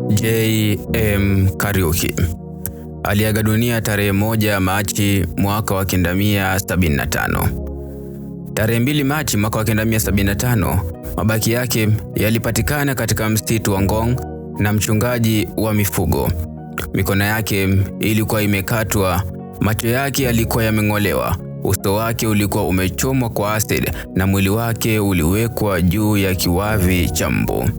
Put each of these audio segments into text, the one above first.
J.M. Kariuki aliaga dunia tarehe 1 Machi mwaka wa 1975. Tarehe 2 Machi mwaka wa 1975, mabaki yake yalipatikana katika msitu wa Ngong na mchungaji wa mifugo. Mikono yake ilikuwa imekatwa, macho yake yalikuwa yameng'olewa, uso wake ulikuwa umechomwa kwa acid na mwili wake uliwekwa juu ya kiwavi cha mbu.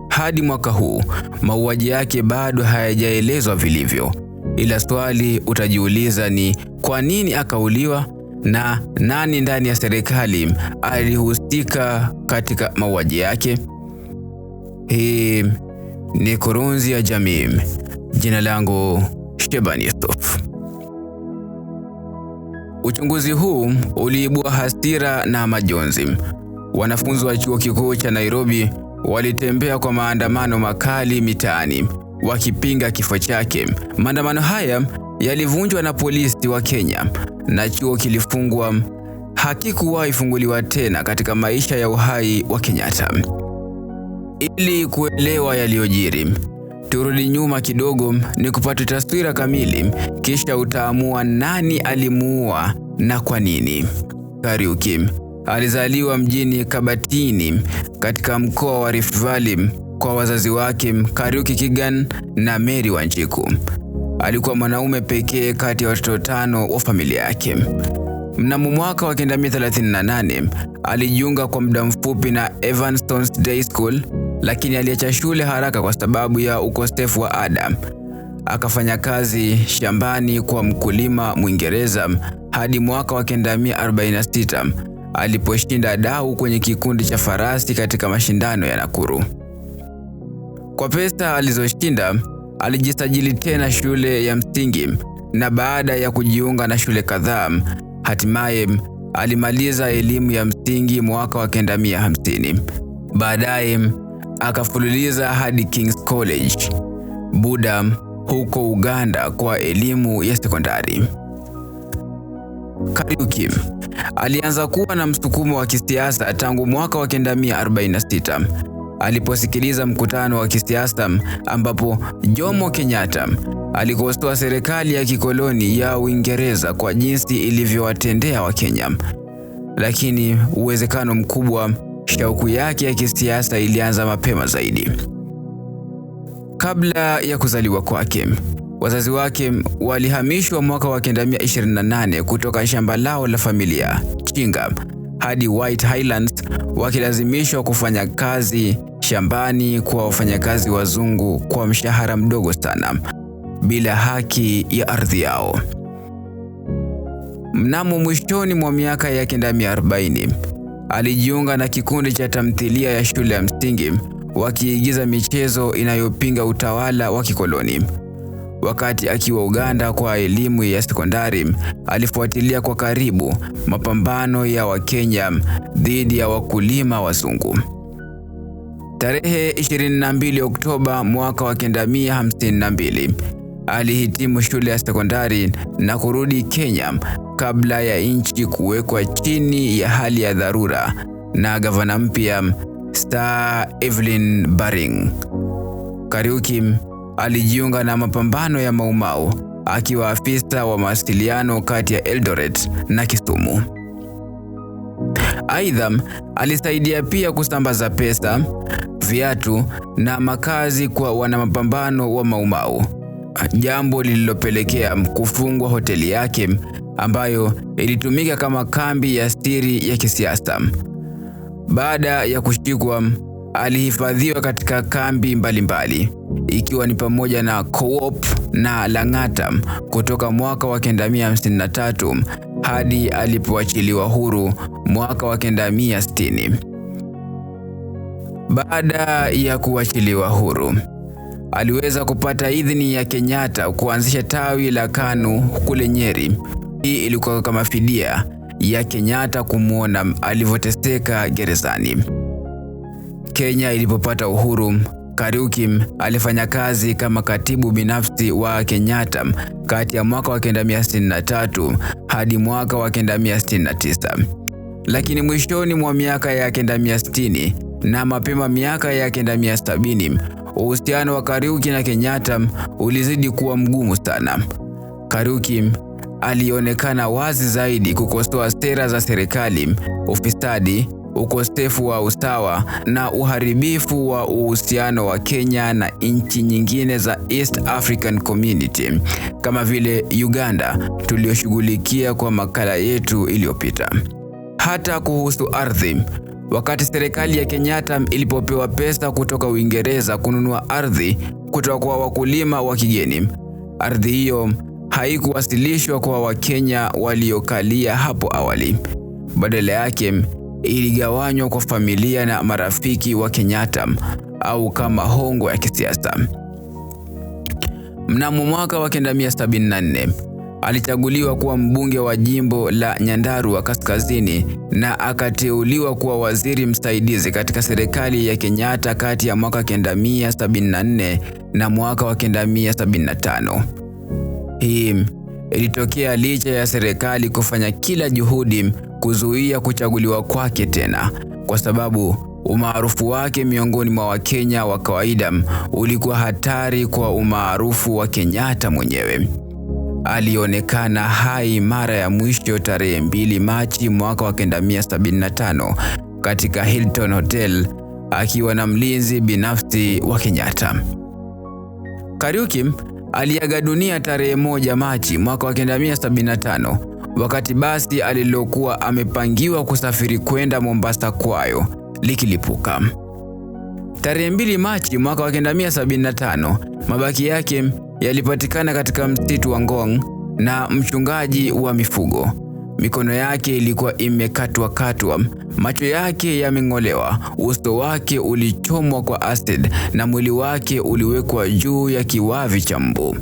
Hadi mwaka huu, mauaji yake bado hayajaelezwa vilivyo. Ila swali utajiuliza ni kwa nini akauliwa na nani ndani ya serikali alihusika katika mauaji yake? Hii ni Kurunzi ya Jamii. Jina langu Shebani Yusuf. Uchunguzi huu uliibua hasira na majonzi. Wanafunzi wa chuo kikuu cha Nairobi walitembea kwa maandamano makali mitaani wakipinga kifo chake. Maandamano haya yalivunjwa na polisi wa Kenya na chuo kilifungwa. Hakikuwahi funguliwa tena katika maisha ya uhai wa Kenyatta. Ili kuelewa yaliyojiri, turudi nyuma kidogo ni kupata taswira kamili, kisha utaamua nani alimuua na kwa nini. Kariuki alizaliwa mjini Kabatini katika mkoa wa Rift Valley kwa wazazi wake Kariuki Kigan na Mary Wanjiku. Alikuwa mwanaume pekee kati ya watoto 5 wa familia yake. Mnamo mwaka wa 1938 alijiunga kwa muda mfupi na Evanston Day School, lakini aliacha shule haraka kwa sababu ya ukosefu wa ada. Akafanya kazi shambani kwa mkulima Mwingereza hadi mwaka wa 1946 aliposhinda dau kwenye kikundi cha farasi katika mashindano ya Nakuru. Kwa pesa alizoshinda, alijisajili tena shule ya msingi, na baada ya kujiunga na shule kadhaa, hatimaye alimaliza elimu ya msingi mwaka wa 1950. Baadaye akafululiza hadi King's College, Buda, huko Uganda kwa elimu ya sekondari. Kariuki alianza kuwa na msukumo wa kisiasa tangu mwaka wa 1946 aliposikiliza mkutano wa kisiasa ambapo Jomo Kenyatta alikosoa serikali ya kikoloni ya Uingereza kwa jinsi ilivyowatendea Wakenya. Lakini uwezekano mkubwa shauku yake ya kisiasa ilianza mapema zaidi. Kabla ya kuzaliwa kwake, wazazi wake walihamishwa mwaka wa 1928 kutoka shamba lao la familia Chinga hadi White Highlands, wakilazimishwa kufanya kazi shambani kwa wafanyakazi wazungu kwa mshahara mdogo sana, bila haki ya ardhi yao. Mnamo mwishoni mwa miaka ya 1940 alijiunga na kikundi cha tamthilia ya shule ya msingi, wakiigiza michezo inayopinga utawala wa kikoloni. Wakati akiwa Uganda kwa elimu ya sekondari, alifuatilia kwa karibu mapambano ya Wakenya dhidi ya wakulima wazungu. Tarehe 22 Oktoba mwaka wa 1952 alihitimu shule ya sekondari na kurudi Kenya kabla ya nchi kuwekwa chini ya hali ya dharura na gavana mpya Sir Evelyn Baring. Kariuki alijiunga na mapambano ya Mau Mau akiwa afisa wa mawasiliano kati ya Eldoret na Kisumu. Aidha, alisaidia pia kusambaza pesa, viatu na makazi kwa wanamapambano wa Mau Mau, jambo lililopelekea kufungwa hoteli yake ambayo ilitumika kama kambi ya siri ya kisiasa. Baada ya kushikwa, alihifadhiwa katika kambi mbalimbali, ikiwa ni pamoja na Co-op na Lang'ata kutoka mwaka wa 1953 hadi alipoachiliwa huru mwaka wa 1960. Baada ya kuachiliwa huru, aliweza kupata idhini ya Kenyatta kuanzisha tawi la KANU kule Nyeri. Hii ilikuwa kama fidia ya Kenyatta kumuona alivyoteseka gerezani. Kenya ilipopata uhuru, Kariuki alifanya kazi kama katibu binafsi wa Kenyatta kati ya mwaka wa 1963 hadi mwaka wa 1969. Lakini mwishoni mwa miaka ya 1960 na mapema miaka ya 1970, uhusiano wa Kariuki na Kenyatta ulizidi kuwa mgumu sana. Kariuki alionekana wazi zaidi kukosoa sera za serikali, ufisadi, ukosefu wa usawa na uharibifu wa uhusiano wa Kenya na nchi nyingine za East African Community kama vile Uganda, tulioshughulikia kwa makala yetu iliyopita. Hata kuhusu ardhi, wakati serikali ya Kenyatta ilipopewa pesa kutoka Uingereza kununua ardhi kutoka kwa wakulima wa kigeni, ardhi hiyo haikuwasilishwa kwa Wakenya waliokalia hapo awali. Badala yake iligawanywa kwa familia na marafiki wa Kenyatta au kama hongo ya kisiasa. Mnamo mwaka wa 1974 alichaguliwa kuwa mbunge wa jimbo la Nyandarua Kaskazini na akateuliwa kuwa waziri msaidizi katika serikali ya Kenyatta kati ya mwaka 1974 na mwaka wa 1975. Hii ilitokea licha ya serikali kufanya kila juhudi kuzuia kuchaguliwa kwake tena, kwa sababu umaarufu wake miongoni mwa Wakenya wa kawaida ulikuwa hatari kwa umaarufu wa Kenyatta mwenyewe. Alionekana hai mara ya mwisho tarehe 2 Machi mwaka wa 1975 katika Hilton Hotel akiwa na mlinzi binafsi wa Kenyatta. Kariuki aliaga dunia tarehe 1 Machi mwaka wa 1975 wakati basi alilokuwa amepangiwa kusafiri kwenda Mombasa kwayo likilipuka. Tarehe 2 Machi mwaka wa 1975 mabaki yake yalipatikana katika msitu wa Ngong na mchungaji wa mifugo. Mikono yake ilikuwa imekatwa, macho yake yameng'olewa, uso wake ulichomwa kwa acid na mwili wake uliwekwa juu ya kiwavi cha mbu.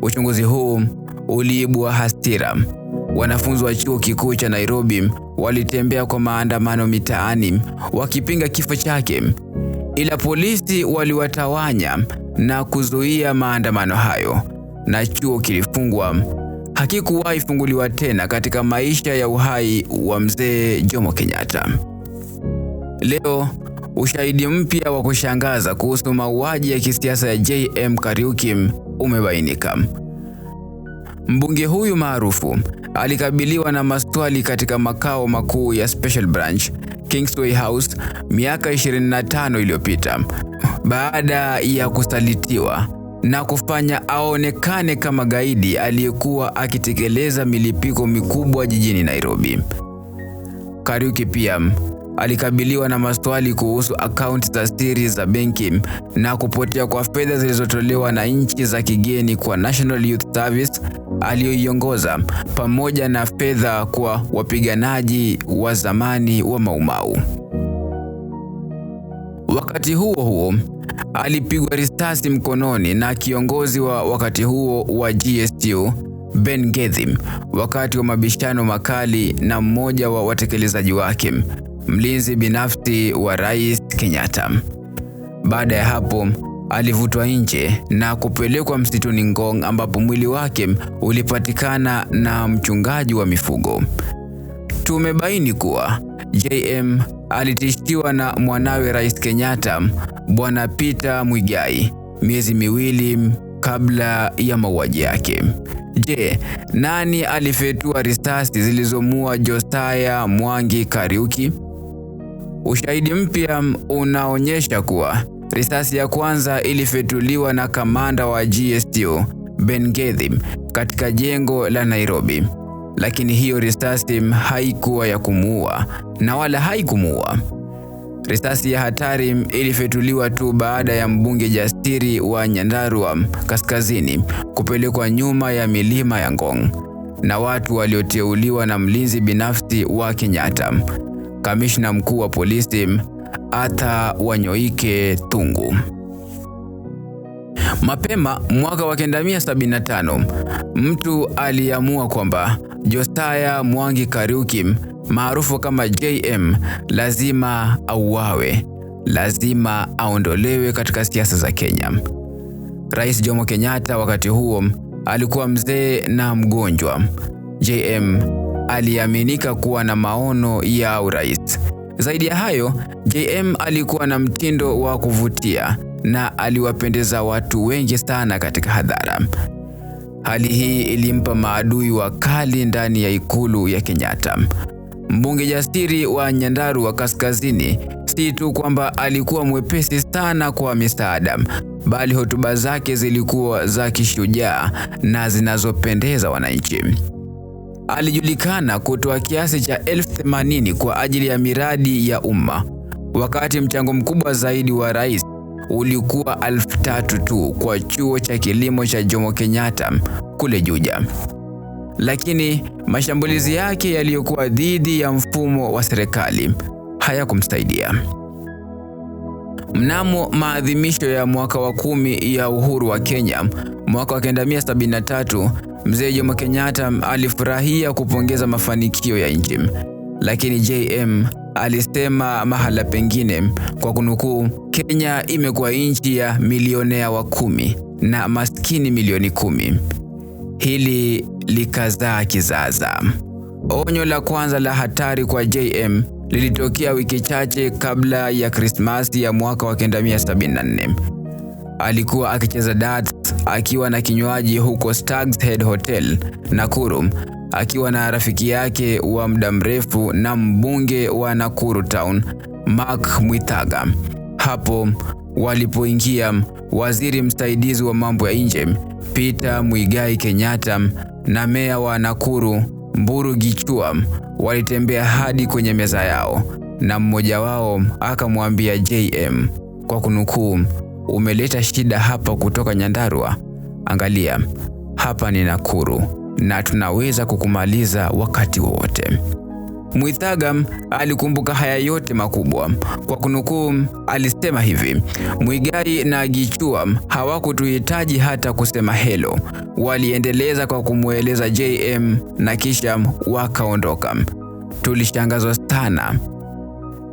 Uchunguzi huu uliibua hasira. Wanafunzi wa chuo kikuu cha Nairobi walitembea kwa maandamano mitaani wakipinga kifo chake, ila polisi waliwatawanya na kuzuia maandamano hayo, na chuo kilifungwa. Hakikuwahi funguliwa tena katika maisha ya uhai wa mzee Jomo Kenyatta. Leo ushahidi mpya wa kushangaza kuhusu mauaji ya kisiasa ya JM Kariuki umebainika. Mbunge huyu maarufu alikabiliwa na maswali katika makao makuu ya Special Branch, Kingsway House, miaka 25 iliyopita, baada ya kusalitiwa na kufanya aonekane kama gaidi aliyekuwa akitekeleza milipuko mikubwa jijini Nairobi. Kariuki pia alikabiliwa na maswali kuhusu akaunti za siri za benki na kupotea kwa fedha zilizotolewa na nchi za kigeni kwa National Youth Service aliyoiongoza, pamoja na fedha kwa wapiganaji wa zamani wa Mau Mau. Wakati huo huo, alipigwa risasi mkononi na kiongozi wa wakati huo wa GSU, Ben Gedhim, wakati wa mabishano makali na mmoja wa watekelezaji wake, mlinzi binafsi wa Rais Kenyatta. Baada ya hapo, alivutwa nje na kupelekwa msituni Ngong ambapo mwili wake ulipatikana na mchungaji wa mifugo. Tumebaini kuwa JM alitishiwa na mwanawe Rais Kenyatta, Bwana Peter Muigai, miezi miwili kabla ya mauaji yake. Je, nani alifetua risasi zilizomua Josiah Mwangi Kariuki? Ushahidi mpya unaonyesha kuwa risasi ya kwanza ilifetuliwa na kamanda wa GSU, Ben Gedhim, katika jengo la Nairobi. Lakini hiyo risasi haikuwa ya kumuua na wala haikumuua. Risasi ya hatari ilifetuliwa tu baada ya mbunge jasiri wa Nyandarua Kaskazini kupelekwa nyuma ya milima ya Ngong na watu walioteuliwa na mlinzi binafsi wa Kenyatta, kamishna mkuu wa polisi Arthur Wanyoike Tungu. Mapema mwaka wa 1975, mtu aliamua kwamba Josiah Mwangi Kariuki, maarufu kama JM, lazima auawe, lazima aondolewe katika siasa za Kenya. Rais Jomo Kenyatta wakati huo alikuwa mzee na mgonjwa. JM aliaminika kuwa na maono ya urais. Zaidi ya hayo, JM alikuwa na mtindo wa kuvutia na aliwapendeza watu wengi sana katika hadhara. Hali hii ilimpa maadui wakali ndani ya ikulu ya Kenyatta. Mbunge jasiri wa Nyandarua Kaskazini si tu kwamba alikuwa mwepesi sana kwa misaada, bali hotuba zake zilikuwa za kishujaa na zinazopendeza wananchi. Alijulikana kutoa kiasi cha 80,000 kwa ajili ya miradi ya umma, wakati mchango mkubwa zaidi wa rais ulikuwa 3,000 tu kwa chuo cha kilimo cha Jomo Kenyatta kule Juja. Lakini mashambulizi yake yaliyokuwa dhidi ya mfumo wa serikali hayakumsaidia. Mnamo maadhimisho ya mwaka wa 10 ya uhuru wa Kenya, mwaka wa 1973, Mzee Jomo Kenyatta alifurahia kupongeza mafanikio ya nchi. Lakini JM alisema mahala pengine, kwa kunukuu, Kenya imekuwa nchi ya milionea wa 10 na maskini milioni 10. Hili likazaa kizaza. Onyo la kwanza la hatari kwa JM lilitokea wiki chache kabla ya Krismasi ya mwaka wa 1974. Alikuwa akicheza darts akiwa na kinywaji huko Stag's Head Hotel, Nakuru, akiwa na rafiki yake wa muda mrefu na mbunge wa Nakuru Town, Mark Mwithaga. Hapo walipoingia waziri msaidizi wa mambo ya nje Peter Muigai Kenyatta na meya wa Nakuru Mburu Gichua walitembea hadi kwenye meza yao, na mmoja wao akamwambia JM, kwa kunukuu, umeleta shida hapa kutoka Nyandarua? Angalia, hapa ni Nakuru na tunaweza kukumaliza wakati wowote. Mwithaga alikumbuka haya yote makubwa. Kwa kunukuu, alisema hivi: Muigai na Gichua hawakutuhitaji hata kusema hello. Waliendeleza kwa kumweleza JM na kisha wakaondoka. Tulishangazwa sana.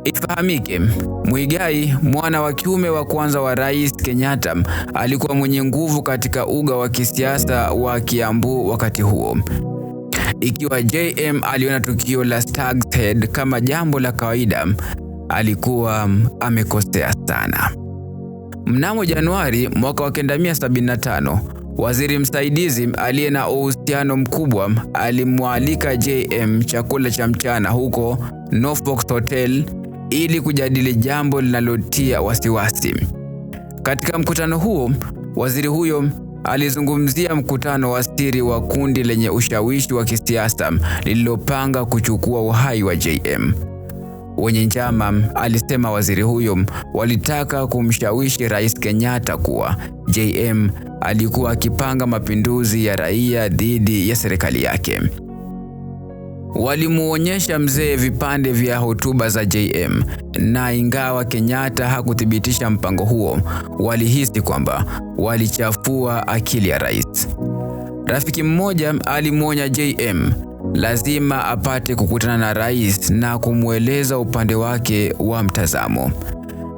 Ifahamike, Muigai, mwana wa kiume wa kwanza wa Rais Kenyatta, alikuwa mwenye nguvu katika uga wa kisiasa wa Kiambu wakati huo. Ikiwa JM aliona tukio la Stag's Head kama jambo la kawaida, alikuwa amekosea sana. Mnamo Januari mwaka wa 1975, waziri msaidizi aliye na uhusiano mkubwa alimwalika JM chakula cha mchana huko Norfolk Hotel ili kujadili jambo linalotia wasiwasi. Katika mkutano huo, waziri huyo alizungumzia mkutano wa siri wa kundi lenye ushawishi wa kisiasa lililopanga kuchukua uhai wa JM. Wenye njama, alisema waziri huyo, walitaka kumshawishi Rais Kenyatta kuwa JM alikuwa akipanga mapinduzi ya raia dhidi ya serikali yake. Walimuonyesha mzee vipande vya hotuba za JM, na ingawa Kenyatta hakuthibitisha mpango huo, walihisi kwamba walichafua akili ya rais. Rafiki mmoja alimuonya JM lazima apate kukutana na rais na kumweleza upande wake wa mtazamo.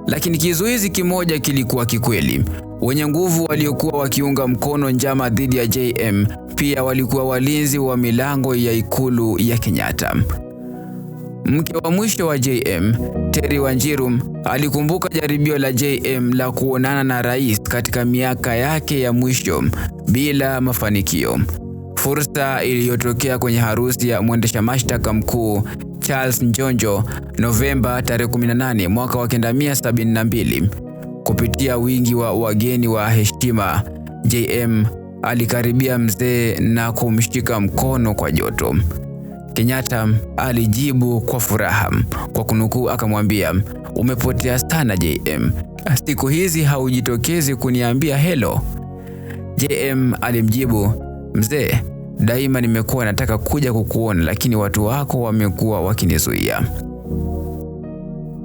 Lakini kizuizi kimoja kilikuwa kikweli. Wenye nguvu waliokuwa wakiunga mkono njama dhidi ya JM pia walikuwa walinzi wa milango ya ikulu ya Kenyatta. Mke wa mwisho wa JM, Terry Wanjiru, alikumbuka jaribio la JM la kuonana na rais katika miaka yake ya mwisho bila mafanikio. Fursa iliyotokea kwenye harusi ya mwendesha mashtaka mkuu Charles Njonjo Novemba tarehe 18 mwaka wa 1972. Kupitia wingi wa wageni wa heshima, JM alikaribia mzee na kumshika mkono kwa joto. Kenyatta alijibu kwa furaha, kwa kunukuu, akamwambia, umepotea sana JM, siku hizi haujitokezi kuniambia hello. JM alimjibu, mzee, daima nimekuwa nataka kuja kukuona, lakini watu wako wamekuwa wakinizuia.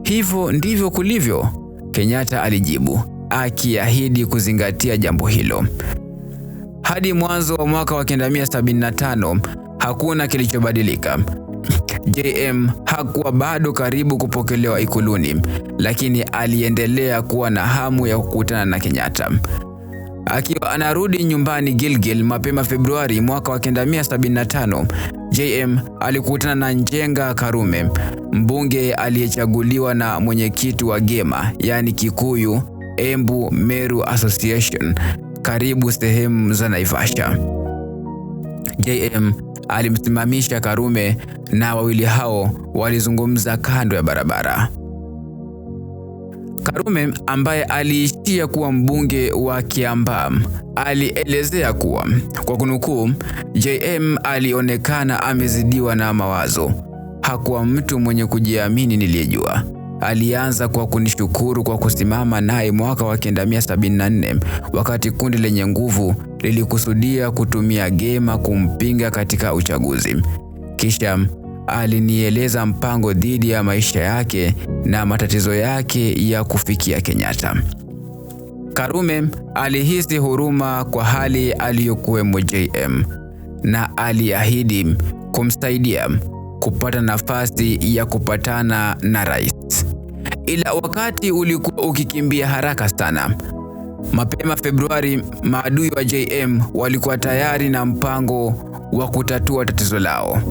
Hivyo ndivyo kulivyo, Kenyatta alijibu, akiahidi kuzingatia jambo hilo. Hadi mwanzo wa mwaka wa 1975 hakuna kilichobadilika. JM hakuwa bado karibu kupokelewa ikuluni, lakini aliendelea kuwa na hamu ya kukutana na Kenyatta. Akiwa anarudi nyumbani Gilgil mapema Februari mwaka wa 1975, JM alikutana na Njenga Karume, mbunge aliyechaguliwa na mwenyekiti wa Gema, yani Kikuyu Embu Meru Association karibu sehemu za Naivasha. JM alimsimamisha Karume na wawili hao walizungumza kando ya barabara. Karume ambaye aliishia kuwa mbunge wa Kiambaa alielezea kuwa, kwa kunukuu, JM alionekana amezidiwa na mawazo. Hakuwa mtu mwenye kujiamini niliyejua. Alianza kwa kunishukuru kwa kusimama naye mwaka wa 1974 wakati kundi lenye nguvu lilikusudia kutumia Gema kumpinga katika uchaguzi. Kisha alinieleza mpango dhidi ya maisha yake na matatizo yake ya kufikia Kenyatta. Karume alihisi huruma kwa hali aliyokuwemo JM na aliahidi kumsaidia kupata nafasi ya kupatana na rais. Ila wakati ulikuwa ukikimbia haraka sana. Mapema Februari, maadui wa JM walikuwa tayari na mpango wa kutatua tatizo lao.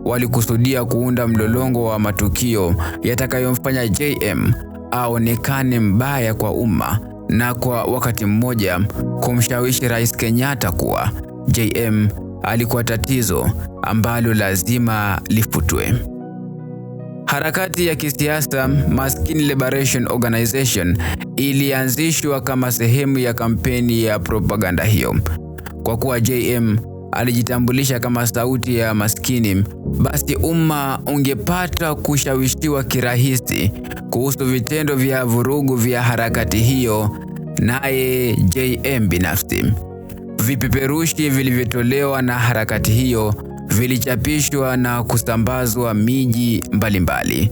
Walikusudia kuunda mlolongo wa matukio yatakayomfanya JM aonekane mbaya kwa umma na kwa wakati mmoja kumshawishi Rais Kenyatta kuwa JM alikuwa tatizo ambalo lazima lifutwe. Harakati ya kisiasa Maskini Liberation Organization ilianzishwa kama sehemu ya kampeni ya propaganda hiyo. Kwa kuwa JM alijitambulisha kama sauti ya maskini, basi umma ungepata kushawishiwa kirahisi kuhusu vitendo vya vurugu vya harakati hiyo naye JM binafsi. Vipeperushi vilivyotolewa na harakati hiyo vilichapishwa na kusambazwa miji mbalimbali.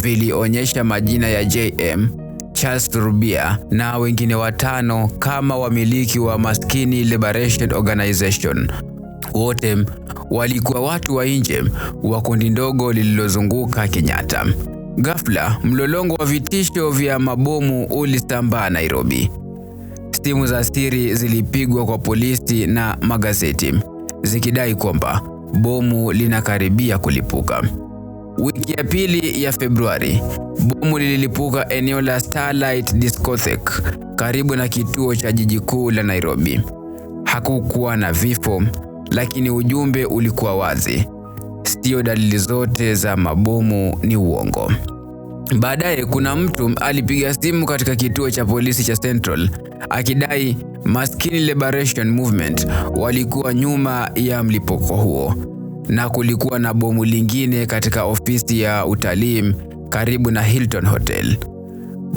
Vilionyesha majina ya JM, Charles Rubia na wengine 5 kama wamiliki wa Maskini Liberation Organization. Wote walikuwa watu wa nje wa kundi ndogo lililozunguka Kenyatta. Ghafla, mlolongo wa vitisho vya mabomu ulisambaa Nairobi. Simu za siri zilipigwa kwa polisi na magazeti zikidai kwamba bomu linakaribia kulipuka. Wiki ya pili ya Februari, bomu lililipuka eneo la Starlight Discotheque karibu na kituo cha jiji kuu la Nairobi. Hakukuwa na vifo, lakini ujumbe ulikuwa wazi. Sio dalili zote za mabomu ni uongo. Baadaye kuna mtu alipiga simu katika kituo cha polisi cha Central akidai Maskini Liberation Movement walikuwa nyuma ya mlipuko huo, na kulikuwa na bomu lingine katika ofisi ya utalii karibu na Hilton Hotel.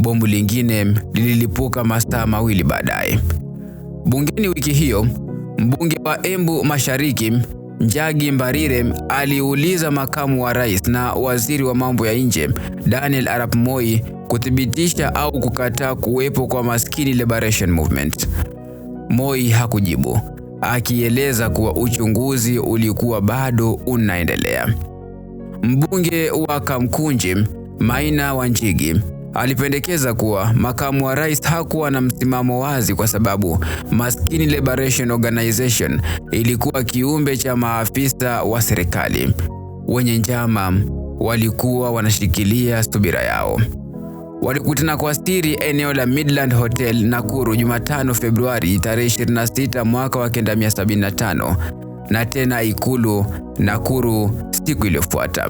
Bomu lingine lililipuka masaa mawili baadaye. Bungeni wiki hiyo, mbunge wa Embu Mashariki Njagi Mbarire aliuliza makamu wa rais na waziri wa mambo ya nje Daniel Arap Moi kuthibitisha au kukataa kuwepo kwa Maskini Liberation Movement. Moi hakujibu, akieleza kuwa uchunguzi ulikuwa bado unaendelea. Mbunge wa Kamkunji Maina Wanjigi alipendekeza kuwa makamu wa rais hakuwa na msimamo wazi kwa sababu Maskini Liberation Organization ilikuwa kiumbe cha maafisa wa serikali wenye njama. Walikuwa wanashikilia subira yao. Walikutana kwa siri eneo la Midland Hotel Nakuru Jumatano Februari tarehe 26 mwaka wa 1975 na tena Ikulu Nakuru siku iliyofuata.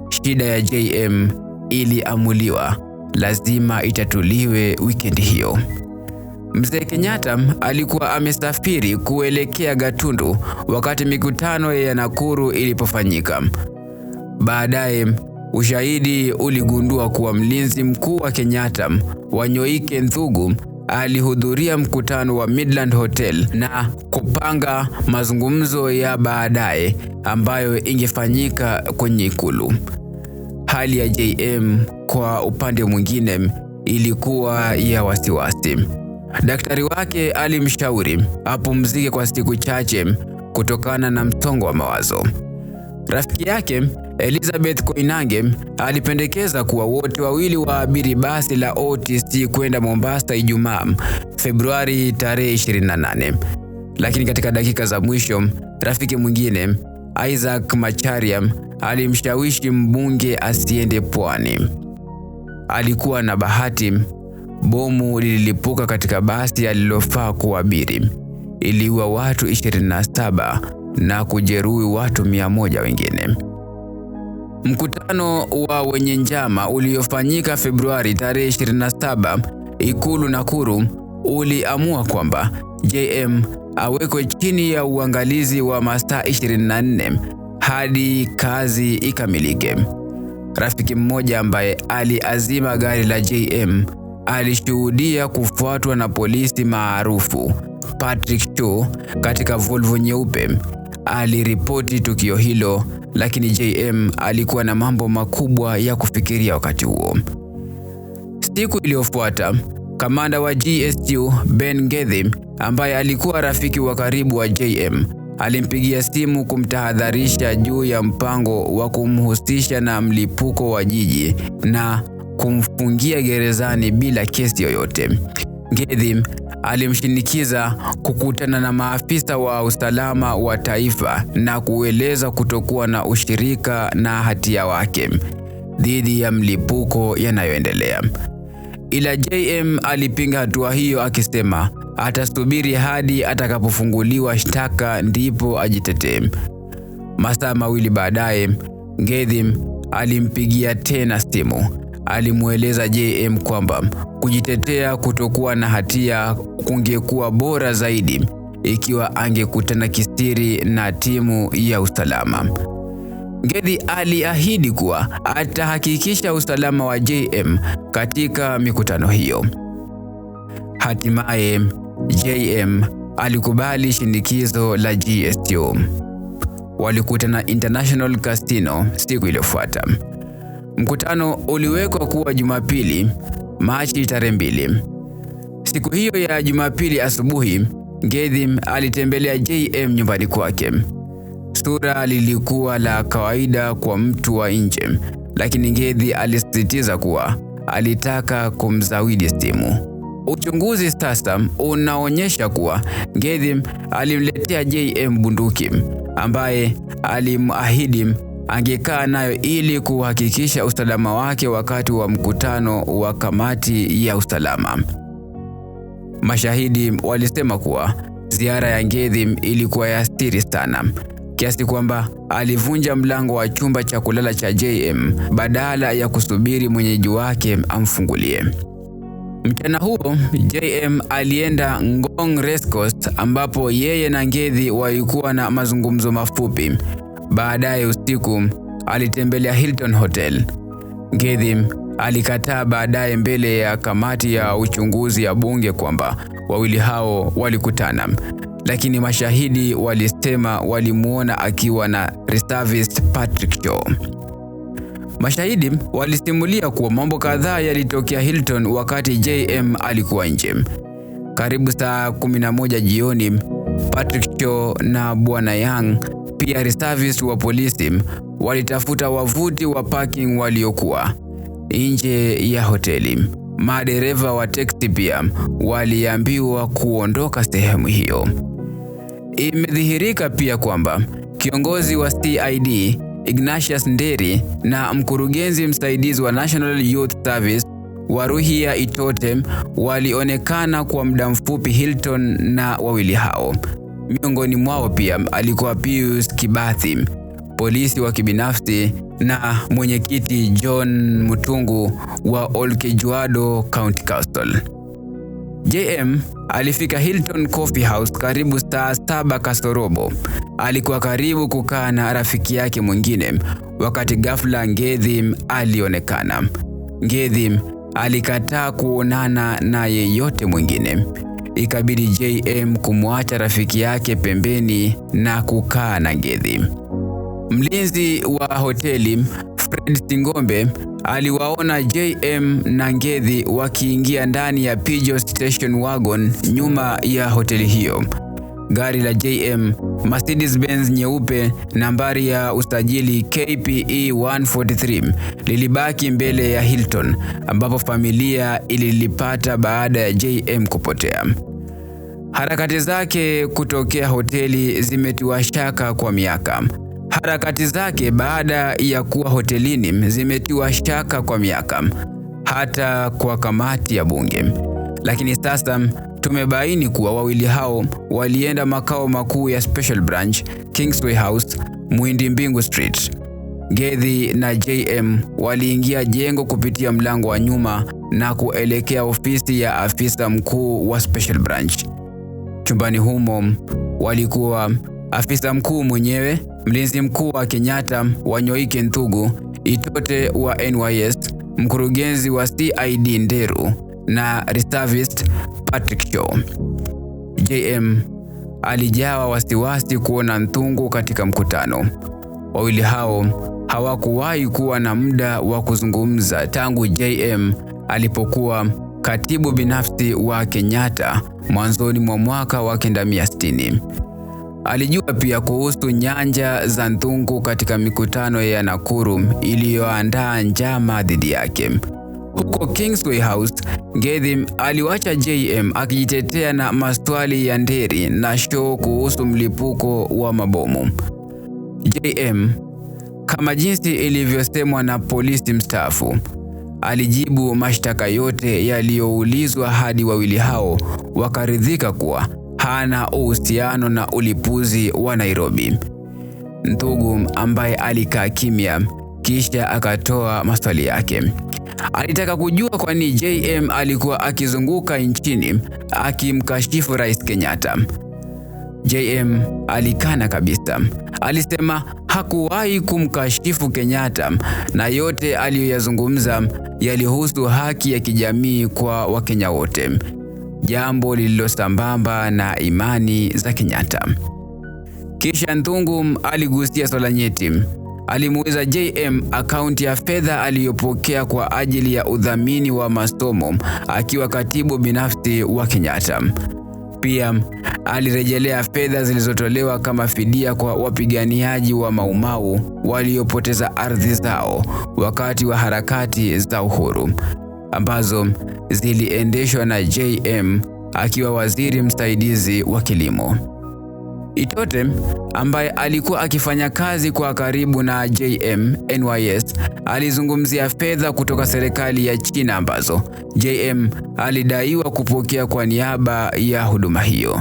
Shida ya JM iliamuliwa lazima itatuliwe wikendi hiyo. Mzee Kenyatta alikuwa amesafiri kuelekea Gatundu wakati mikutano ya Nakuru ilipofanyika. Baadaye ushahidi uligundua kuwa mlinzi mkuu wa Kenyatta, Wanyoike Nthugu, alihudhuria mkutano wa Midland Hotel na kupanga mazungumzo ya baadaye ambayo ingefanyika kwenye ikulu. Hali ya JM kwa upande mwingine ilikuwa ya wasiwasi. Daktari wake alimshauri apumzike kwa siku chache kutokana na msongo wa mawazo. Rafiki yake Elizabeth Koinange alipendekeza kuwa wote wawili waabiri basi la OTC kwenda Mombasa Ijumaa Februari tarehe 28. Lakini katika dakika za mwisho, rafiki mwingine Isaac Macharia alimshawishi mbunge asiende pwani. Alikuwa na bahati, bomu lililipuka katika basi alilofaa kuabiri. Iliua watu 27 na kujeruhi watu 100 wengine. Mkutano wa wenye njama uliofanyika Februari tarehe 27 Ikulu Nakuru uliamua kwamba JM awekwe chini ya uangalizi wa masaa 24 hadi kazi ikamilike. Rafiki mmoja ambaye aliazima gari la JM alishuhudia kufuatwa na polisi maarufu Patrick Cho katika Volvo nyeupe. Aliripoti tukio hilo, lakini JM alikuwa na mambo makubwa ya kufikiria wakati huo. Siku iliyofuata, kamanda wa GSU Ben Ngethi, ambaye alikuwa rafiki wa karibu wa JM, alimpigia simu kumtahadharisha juu ya mpango wa kumhusisha na mlipuko wa jiji na kumfungia gerezani bila kesi yoyote. Ngethi alimshinikiza kukutana na maafisa wa usalama wa taifa na kueleza kutokuwa na ushirika na hatia wake dhidi ya mlipuko yanayoendelea. Ila JM alipinga hatua hiyo akisema atasubiri hadi atakapofunguliwa shtaka ndipo ajitetee. Masaa mawili baadaye, Ngethi alimpigia tena simu. Alimueleza JM kwamba kujitetea kutokuwa na hatia kungekuwa bora zaidi ikiwa angekutana kisiri na timu ya usalama. Ngethi aliahidi kuwa atahakikisha usalama wa JM katika mikutano hiyo. Hatimaye JM alikubali shinikizo la GSU. Walikutana International Casino siku iliyofuata. Mkutano uliwekwa kuwa Jumapili, Machi tarehe 2. Siku hiyo ya Jumapili asubuhi, Ngethi alitembelea JM nyumbani kwake. Sura lilikuwa la kawaida kwa mtu wa nje, lakini Ngethi alisisitiza kuwa alitaka kumzawidi simu. Uchunguzi sasa unaonyesha kuwa Ngethi alimletea JM bunduki ambaye alimahidi angekaa nayo ili kuhakikisha usalama wake wakati wa mkutano wa kamati ya usalama. Mashahidi walisema kuwa ziara ya Ngethi ilikuwa ya siri sana, kiasi kwamba alivunja mlango wa chumba cha kulala cha JM badala ya kusubiri mwenyeji wake amfungulie. Mchana huo JM alienda Ngong Race Course ambapo yeye na Ngethi walikuwa na mazungumzo mafupi. Baadaye usiku alitembelea Hilton Hotel. Ngethi alikataa baadaye mbele ya kamati ya uchunguzi ya bunge kwamba wawili hao walikutana, lakini mashahidi walisema walimuona akiwa na reservist Patrick Cho. Mashahidi walisimulia kuwa mambo kadhaa yalitokea Hilton wakati JM alikuwa nje. Karibu saa 11 jioni, Patrick Cho na Bwana Yang, pia reservist wa polisi, walitafuta wavuti wa parking waliokuwa nje ya hoteli. Madereva wa teksi pia waliambiwa kuondoka sehemu hiyo. Imedhihirika pia kwamba kiongozi wa CID Ignatius Nderi na mkurugenzi msaidizi wa National Youth Service Waruhia Itote walionekana kwa muda mfupi Hilton na wawili hao. Miongoni mwao pia alikuwa Pius Kibathi, polisi wa kibinafsi, na mwenyekiti John Mutungu wa Olkejuado County Council. JM alifika Hilton Coffee House karibu saa 7 kasorobo. Alikuwa karibu kukaa na rafiki yake mwingine wakati ghafla Ngethi alionekana. Ngethi alikataa kuonana na yeyote mwingine. Ikabidi JM kumwacha rafiki yake pembeni na kukaa na Ngethi. Mlinzi wa hoteli Fred Singombe aliwaona JM na Ngethi wakiingia ndani ya Peugeot station wagon nyuma ya hoteli hiyo. Gari la JM, Mercedes Benz nyeupe, nambari ya usajili KPE 143, lilibaki mbele ya Hilton ambapo familia ililipata baada ya JM kupotea. Harakati zake kutokea hoteli zimetiwa shaka kwa miaka. Harakati zake baada ya kuwa hotelini zimetiwa shaka kwa miaka. hata kwa kamati ya bunge. Lakini sasa tumebaini kuwa wawili hao walienda makao makuu ya Special Branch, Kingsway House, Muindi Mbingu Street. Ngethi na JM waliingia jengo kupitia mlango wa nyuma na kuelekea ofisi ya afisa mkuu wa Special Branch. Chumbani humo walikuwa afisa mkuu mwenyewe, mlinzi mkuu wa Kenyatta Wanyoike Nthugu, Itote wa NYS, mkurugenzi wa CID Nderu na reservist Patrick Shaw. JM alijawa wasiwasi kuona Nthugu katika mkutano. Wawili hao hawakuwahi kuwa na muda wa kuzungumza tangu JM alipokuwa katibu binafsi wa Kenyatta mwanzoni mwa mwaka wa 1960. Alijua pia kuhusu nyanja za Nthugu katika mikutano ya Nakuru iliyoandaa njama dhidi yake. Huko Kingsway House, Ngethi aliwacha JM akijitetea na maswali ya Nderi na Shaw kuhusu mlipuko wa mabomu. JM, kama jinsi ilivyosemwa na polisi mstaafu, alijibu mashtaka yote yaliyoulizwa hadi wawili hao wakaridhika kuwa hana uhusiano na ulipuzi wa Nairobi. Nthugu, ambaye alikaa kimya kisha akatoa maswali yake, alitaka kujua kwa nini JM alikuwa akizunguka nchini akimkashifu Rais Kenyatta. JM alikana kabisa. Alisema hakuwahi kumkashifu Kenyatta na yote aliyoyazungumza yalihusu haki ya kijamii kwa Wakenya wote, jambo lililosambamba na imani za Kenyatta. Kisha Nthugu aligusia swala nyeti. Alimuuliza JM akaunti ya fedha aliyopokea kwa ajili ya udhamini wa masomo akiwa katibu binafsi wa Kenyatta. Pia alirejelea fedha zilizotolewa kama fidia kwa wapiganiaji wa Mau Mau waliopoteza ardhi zao wakati wa harakati za uhuru, ambazo ziliendeshwa na JM akiwa waziri msaidizi wa kilimo. Itote, ambaye alikuwa akifanya kazi kwa karibu na JM NYS, alizungumzia fedha kutoka serikali ya China ambazo JM alidaiwa kupokea kwa niaba ya huduma hiyo.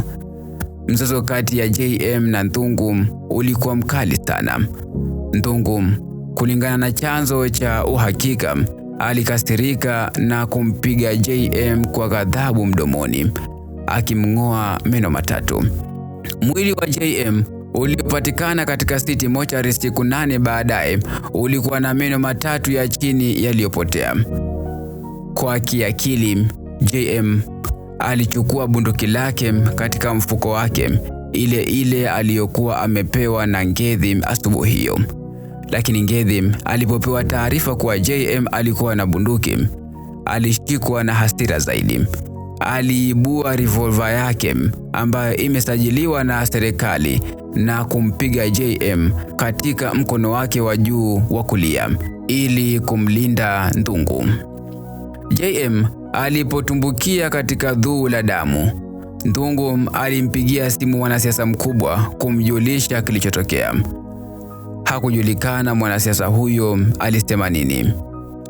Mzozo kati ya JM na Nthugu ulikuwa mkali sana. Nthugu, kulingana na chanzo cha uhakika, alikasirika na kumpiga JM kwa ghadhabu mdomoni, akimng'oa meno matatu. Mwili wa JM uliopatikana katika City Mortuary siku 8 baadaye ulikuwa na meno matatu ya chini yaliyopotea. Kwa kiakili, JM alichukua bunduki lake katika mfuko wake, ile aliyokuwa amepewa na Ngethi asubuhi hiyo. Lakini Ngethi alipopewa taarifa kuwa JM alikuwa na bunduki, alishikwa na hasira zaidi. Aliibua revolver yake ambayo imesajiliwa na serikali na kumpiga JM katika mkono wake wa juu wa kulia ili kumlinda Nthugu. JM alipotumbukia katika dhuu la damu, Nthugu alimpigia simu mwanasiasa mkubwa kumjulisha kilichotokea. Hakujulikana mwanasiasa huyo alisema nini.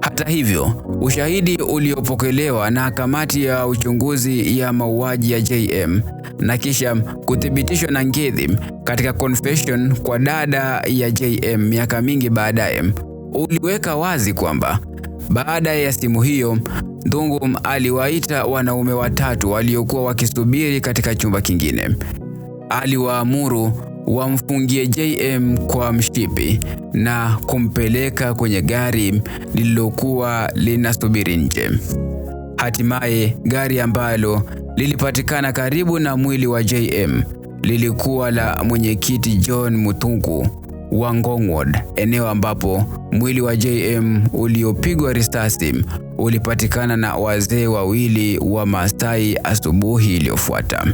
Hata hivyo, ushahidi uliopokelewa na kamati ya uchunguzi ya mauaji ya JM na kisha kuthibitishwa na Ngethi katika confession kwa dada ya JM miaka mingi baadaye uliweka wazi kwamba baada ya simu hiyo, Nthugu aliwaita wanaume watatu waliokuwa wakisubiri katika chumba kingine. Aliwaamuru wamfungie JM kwa mshipi na kumpeleka kwenye gari lililokuwa linasubiri nje. Hatimaye gari ambalo lilipatikana karibu na mwili wa JM lilikuwa la mwenyekiti John Muthungu wa Ngong Ward, eneo ambapo mwili wa JM uliopigwa risasi ulipatikana na wazee wawili wa Maasai asubuhi iliyofuata.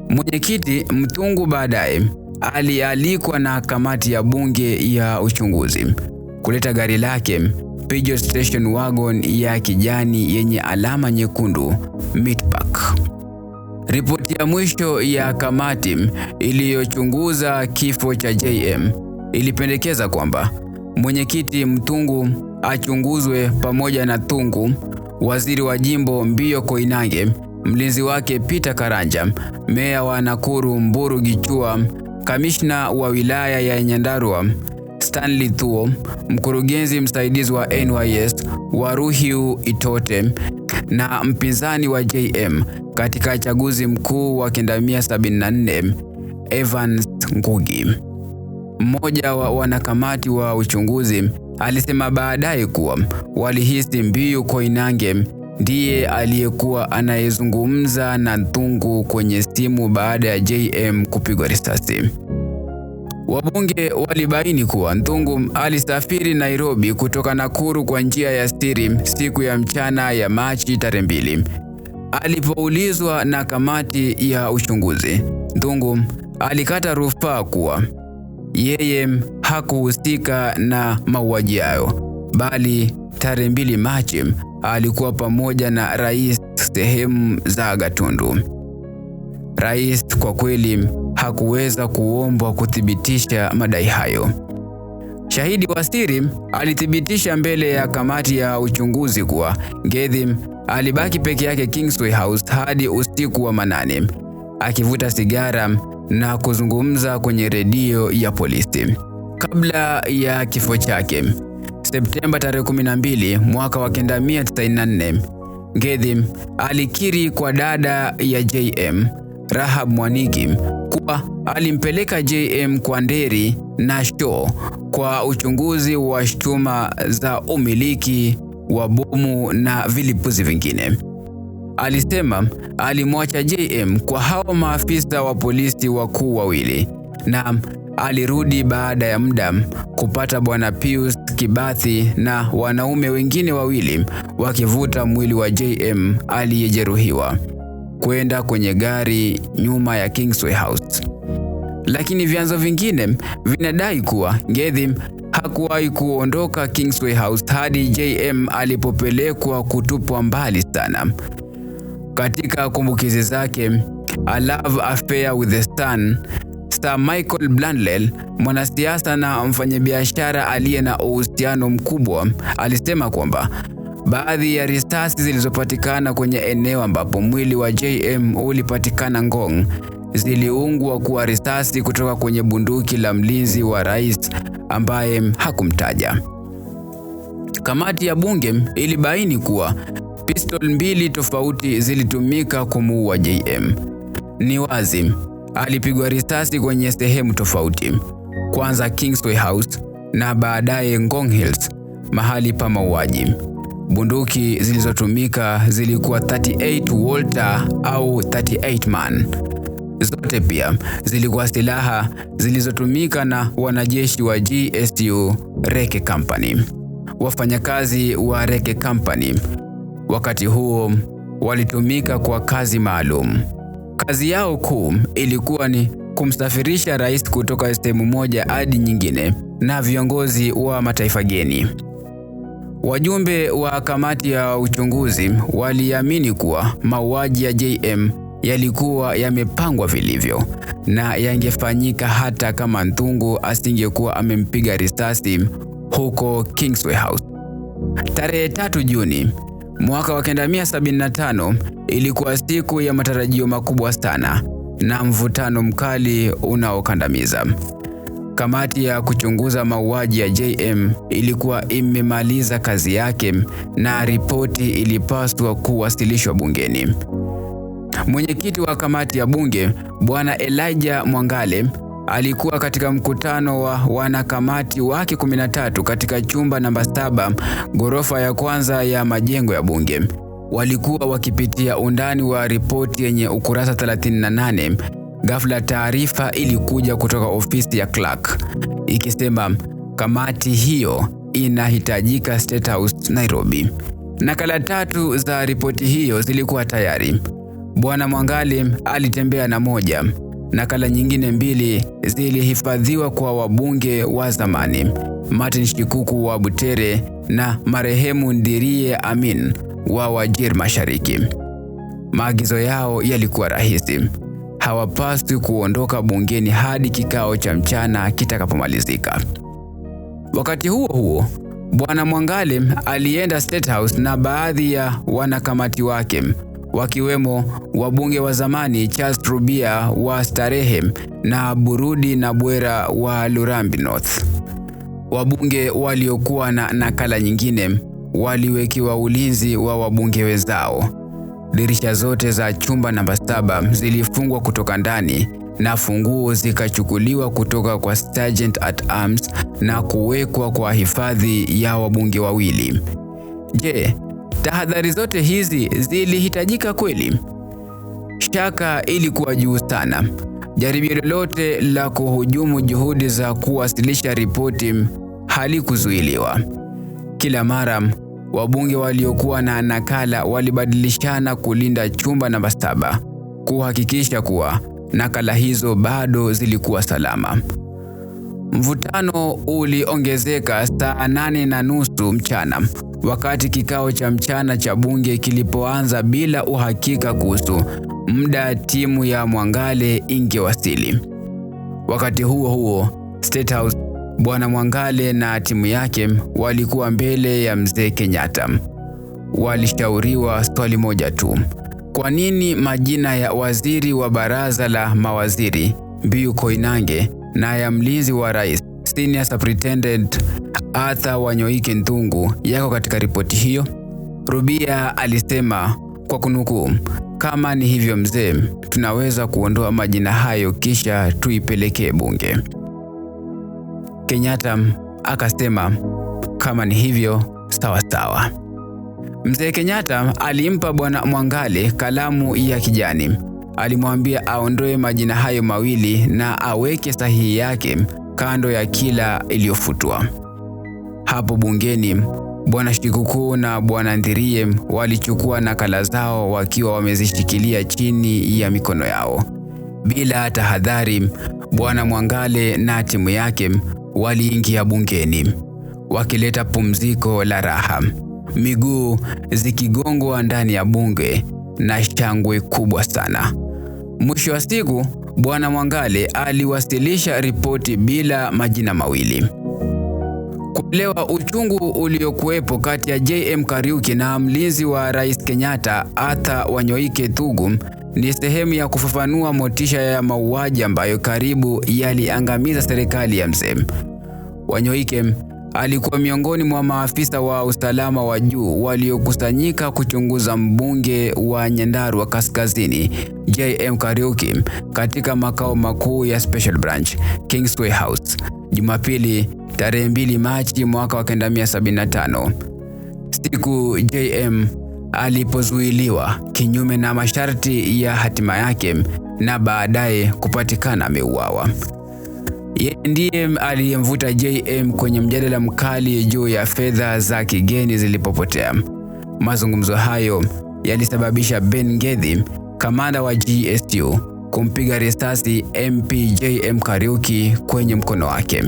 Mwenyekiti Muthungu baadaye alialikwa na kamati ya bunge ya uchunguzi kuleta gari lake Peugeot Station Wagon ya kijani yenye alama nyekundu Midpack. Ripoti ya mwisho ya kamati iliyochunguza kifo cha JM ilipendekeza kwamba mwenyekiti Mthungu achunguzwe pamoja na Thungu, waziri wa jimbo Mbio Koinange, mlinzi wake Peter Karanja, meya wa Nakuru Mburu Gichua, kamishna wa wilaya ya Nyandarua Stanley Thuo, mkurugenzi msaidizi wa NYS Waruhiu Itote na mpinzani wa JM katika chaguzi mkuu wa 1974 Evans Ngugi. Mmoja wa wanakamati wa uchunguzi alisema baadaye kuwa walihisi Mbio Koinange ndiye aliyekuwa anayezungumza na Thungu kwenye simu baada ya JM kupigwa risasi. Wabunge walibaini kuwa Thungu alisafiri Nairobi kutoka Nakuru kwa njia ya siri siku ya mchana ya Machi tarehe 2. Alipoulizwa na kamati ya uchunguzi, Thungu alikata rufaa kuwa yeye hakuhusika na mauaji hayo, bali tarehe 2 Machi alikuwa pamoja na rais sehemu za Gatundu. Rais kwa kweli hakuweza kuombwa kuthibitisha madai hayo. Shahidi wa siri alithibitisha mbele ya kamati ya uchunguzi kuwa Ngethi alibaki peke yake Kingsway House hadi usiku wa manane, akivuta sigara na kuzungumza kwenye redio ya polisi. Kabla ya kifo chake, Septemba tarehe 12 mwaka wa 1994, Ngethi alikiri kwa dada ya JM, Rahab Mwaniki, kuwa alimpeleka JM kwa Nderi na Shaw kwa uchunguzi wa shutuma za umiliki wa bomu na vilipuzi vingine. Alisema alimwacha JM kwa hao maafisa wa polisi wakuu wawili na alirudi baada ya muda kupata bwana Pius Kibathi na wanaume wengine wawili wakivuta mwili wa JM aliyejeruhiwa kwenda kwenye gari nyuma ya Kingsway House. Lakini vyanzo vingine vinadai kuwa Ngethi hakuwahi kuondoka Kingsway House hadi JM alipopelekwa kutupwa mbali sana. Katika kumbukizi zake A Love Affair with the Sun, Sir Michael Blandley, mwanasiasa na mfanyabiashara aliye na uhusiano mkubwa, alisema kwamba baadhi ya risasi zilizopatikana kwenye eneo ambapo mwili wa JM ulipatikana Ngong ziliungwa kuwa risasi kutoka kwenye bunduki la mlinzi wa rais ambaye hakumtaja. Kamati ya bunge ilibaini kuwa pistol 2 tofauti zilitumika kumuua JM. Ni wazi alipigwa risasi kwenye sehemu tofauti, kwanza Kingsway House na baadaye Ngong Hills, mahali pa mauaji. Bunduki zilizotumika zilikuwa 38 Walter au 38 man. Zote pia zilikuwa silaha zilizotumika na wanajeshi wa GSU Reke Company. Wafanyakazi wa Reke Company wakati huo walitumika kwa kazi maalum. Kazi yao kuu ilikuwa ni kumsafirisha rais kutoka sehemu moja hadi nyingine na viongozi wa mataifa geni. Wajumbe wa kamati ya uchunguzi waliamini kuwa mauaji ya JM yalikuwa yamepangwa vilivyo na yangefanyika hata kama Thungu asingekuwa amempiga risasi huko Kingsway House. Tarehe 3 Juni mwaka wa 1975 ilikuwa siku ya matarajio makubwa sana na mvutano mkali unaokandamiza. Kamati ya kuchunguza mauaji ya JM ilikuwa imemaliza kazi yake na ripoti ilipaswa kuwasilishwa bungeni. Mwenyekiti wa kamati ya bunge, Bwana Elijah Mwangale, alikuwa katika mkutano wa wanakamati wake 13 katika chumba namba 7, ghorofa ya kwanza ya majengo ya bunge. Walikuwa wakipitia undani wa ripoti yenye ukurasa 38. Ghafla taarifa ilikuja kutoka ofisi ya clerk ikisema kamati hiyo inahitajika State House Nairobi. Nakala 3 za ripoti hiyo zilikuwa tayari. Bwana Mwangale alitembea na moja. Nakala nyingine 2 zilihifadhiwa kwa wabunge wa zamani, Martin Shikuku wa Butere na marehemu Ndirie Amin wa Wajir Mashariki. Maagizo yao yalikuwa rahisi: hawapaswi kuondoka bungeni hadi kikao cha mchana kitakapomalizika. Wakati huo huo, Bwana Mwangale alienda State House na baadhi ya wanakamati wake, wakiwemo wabunge wa zamani Charles Rubia wa Starehe na Burudi na Bwera wa Lurambi North. Wabunge waliokuwa na nakala nyingine waliwekewa ulinzi wa wabunge wenzao. Dirisha zote za chumba namba 7 zilifungwa kutoka ndani na funguo zikachukuliwa kutoka kwa Sergeant at Arms na kuwekwa kwa hifadhi ya wabunge wawili. Je, tahadhari zote hizi zilihitajika kweli? Shaka ilikuwa juu sana. Jaribio lolote la kuhujumu juhudi za kuwasilisha ripoti halikuzuiliwa. Kila mara wabunge waliokuwa na nakala walibadilishana kulinda chumba namba 7, kuhakikisha kuwa nakala hizo bado zilikuwa salama. Mvutano uliongezeka saa 8:30 mchana, wakati kikao cha mchana cha bunge kilipoanza bila uhakika kuhusu muda timu ya Mwangale ingewasili. Wakati huo huo, State House, Bwana Mwangale na timu yake walikuwa mbele ya Mzee Kenyatta. Walishauriwa swali moja tu: kwa nini majina ya waziri wa baraza la mawaziri Mbiu Koinange na ya mlinzi wa rais Senior Superintendent Arthur Wanyoike Ntungu yako katika ripoti hiyo? Rubia alisema kwa kunukuu, kama ni hivyo mzee, tunaweza kuondoa majina hayo kisha tuipeleke bunge. Kenyatta akasema kama ni hivyo sawa sawa. Mzee Kenyatta alimpa Bwana Mwangale kalamu ya kijani. Alimwambia aondoe majina hayo mawili na aweke sahihi yake kando ya kila iliyofutwa. Hapo bungeni, Bwana Shikuku na Bwana Ndhirie walichukua nakala zao wakiwa wamezishikilia chini ya mikono yao. Bila tahadhari, Bwana Mwangale na timu yake waliingia bungeni, wakileta pumziko la raha, miguu zikigongwa ndani ya bunge na shangwe kubwa sana. Mwisho wa siku, Bwana Mwangale aliwasilisha ripoti bila majina mawili. Kuelewa uchungu uliokuwepo kati ya JM Kariuki na mlinzi wa Rais Kenyatta Arthur Wanyoike Ntungu ni sehemu ya kufafanua motisha ya mauaji ambayo karibu yaliangamiza serikali ya mzee. Wanyoike alikuwa miongoni mwa maafisa wa usalama wa juu waliokusanyika kuchunguza mbunge wa Nyandarua Kaskazini JM Kariuki katika makao makuu ya Special Branch Kingsway House Jumapili tarehe 2 Machi mwaka wa 1975. Siku JM alipozuiliwa kinyume na masharti ya hatima yake na baadaye kupatikana ameuawa. Yeye ndiye aliyemvuta JM kwenye mjadala mkali juu ya fedha za kigeni zilipopotea. Mazungumzo hayo yalisababisha Ben Ngethi, kamanda wa GSU, kumpiga risasi MP JM Kariuki kwenye mkono wake.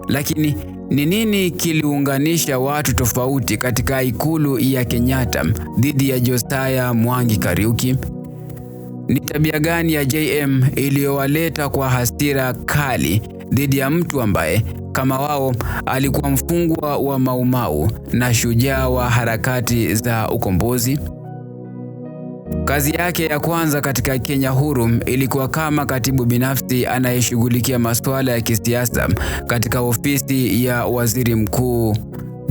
Lakini ni nini kiliunganisha watu tofauti katika ikulu ya Kenyatta dhidi ya Josiah Mwangi Kariuki? Ni tabia gani ya JM iliyowaleta kwa hasira kali dhidi ya mtu ambaye kama wao alikuwa mfungwa wa Mau Mau na shujaa wa harakati za ukombozi? Kazi yake ya kwanza katika Kenya huru ilikuwa kama katibu binafsi anayeshughulikia masuala ya kisiasa katika ofisi ya Waziri Mkuu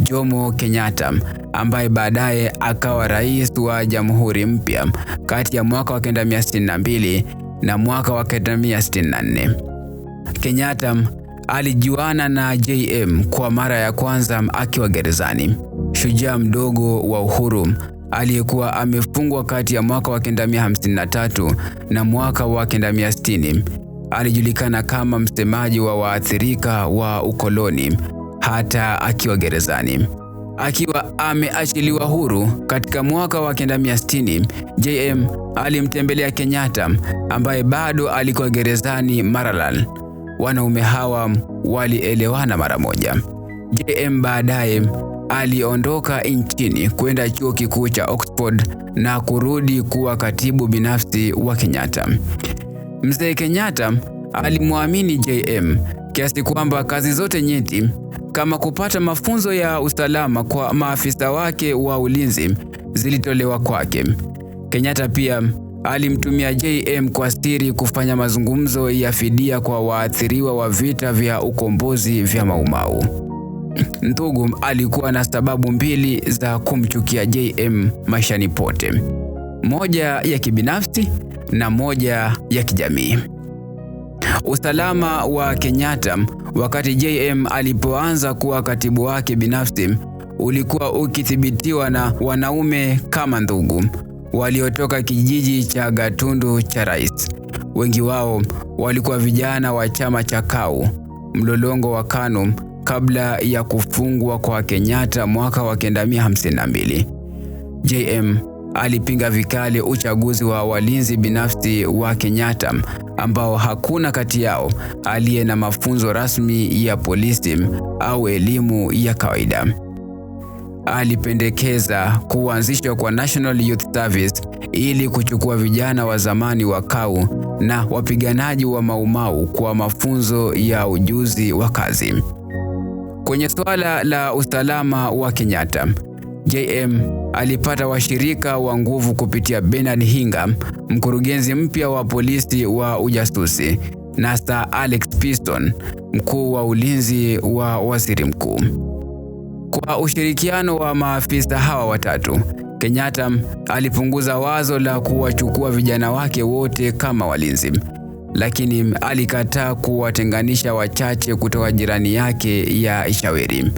Jomo Kenyatta, ambaye baadaye akawa rais wa Jamhuri mpya kati ya mwaka wa 1962 na mwaka wa 1964. Kenyatta alijuana na JM kwa mara ya kwanza akiwa gerezani. Shujaa mdogo wa uhuru aliyekuwa amefungwa kati ya mwaka wa 1953 na mwaka wa 1960, alijulikana kama msemaji wa waathirika wa ukoloni hata akiwa gerezani. Akiwa ameachiliwa huru katika mwaka wa 1960, JM alimtembelea Kenyatta ambaye bado alikuwa gerezani Maralal. Wanaume hawa walielewana mara moja. JM baadaye aliondoka nchini kwenda chuo kikuu cha Oxford na kurudi kuwa katibu binafsi wa Kenyatta. Mzee Kenyatta alimwamini JM kiasi kwamba kazi zote nyeti kama kupata mafunzo ya usalama kwa maafisa wake wa ulinzi zilitolewa kwake. Kenyatta pia alimtumia JM kwa siri kufanya mazungumzo ya fidia kwa waathiriwa wa vita vya ukombozi vya Mau Mau. Nthugu alikuwa na sababu mbili za kumchukia JM maishani pote. Moja ya kibinafsi na moja ya kijamii. Usalama wa Kenyatta wakati JM alipoanza kuwa katibu wake binafsi ulikuwa ukithibitiwa na wanaume kama Nthugu waliotoka kijiji cha Gatundu cha Rais. Wengi wao walikuwa vijana wa chama cha KAU, mlolongo wa KANU, kabla ya kufungwa kwa Kenyatta mwaka wa 1952. JM alipinga vikali uchaguzi wa walinzi binafsi wa Kenyatta ambao hakuna kati yao aliye na mafunzo rasmi ya polisi au elimu ya kawaida. Alipendekeza kuanzishwa kwa National Youth Service ili kuchukua vijana wa zamani wa KAU na wapiganaji wa Mau Mau kwa mafunzo ya ujuzi wa kazi. Kwenye suala la usalama wa Kenyatta, JM alipata washirika wa nguvu kupitia Bernard Hinga, mkurugenzi mpya wa polisi wa ujasusi, na Sir Alex Piston, mkuu wa ulinzi wa waziri mkuu. Kwa ushirikiano wa maafisa hawa watatu, Kenyatta alipunguza wazo la kuwachukua vijana wake wote kama walinzi, lakini alikataa kuwatenganisha wachache kutoka jirani yake ya Ishaweri.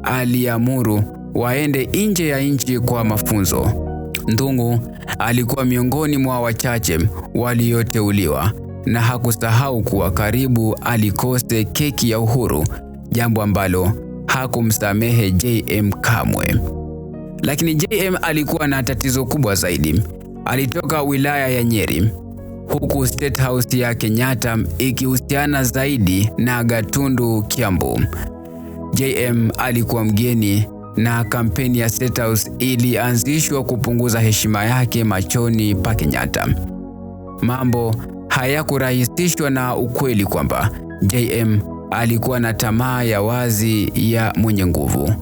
Aliamuru waende nje ya nchi kwa mafunzo. Nthugu alikuwa miongoni mwa wachache walioteuliwa na hakusahau kuwa karibu alikose keki ya uhuru, jambo ambalo hakumsamehe JM kamwe. Lakini JM alikuwa na tatizo kubwa zaidi. Alitoka wilaya ya Nyeri, huku State House ya Kenyatta ikihusiana zaidi na Gatundu, Kiambu. JM alikuwa mgeni na kampeni ya State House ilianzishwa kupunguza heshima yake machoni pa Kenyatta. Mambo hayakurahisishwa na ukweli kwamba JM alikuwa na tamaa ya wazi ya mwenye nguvu.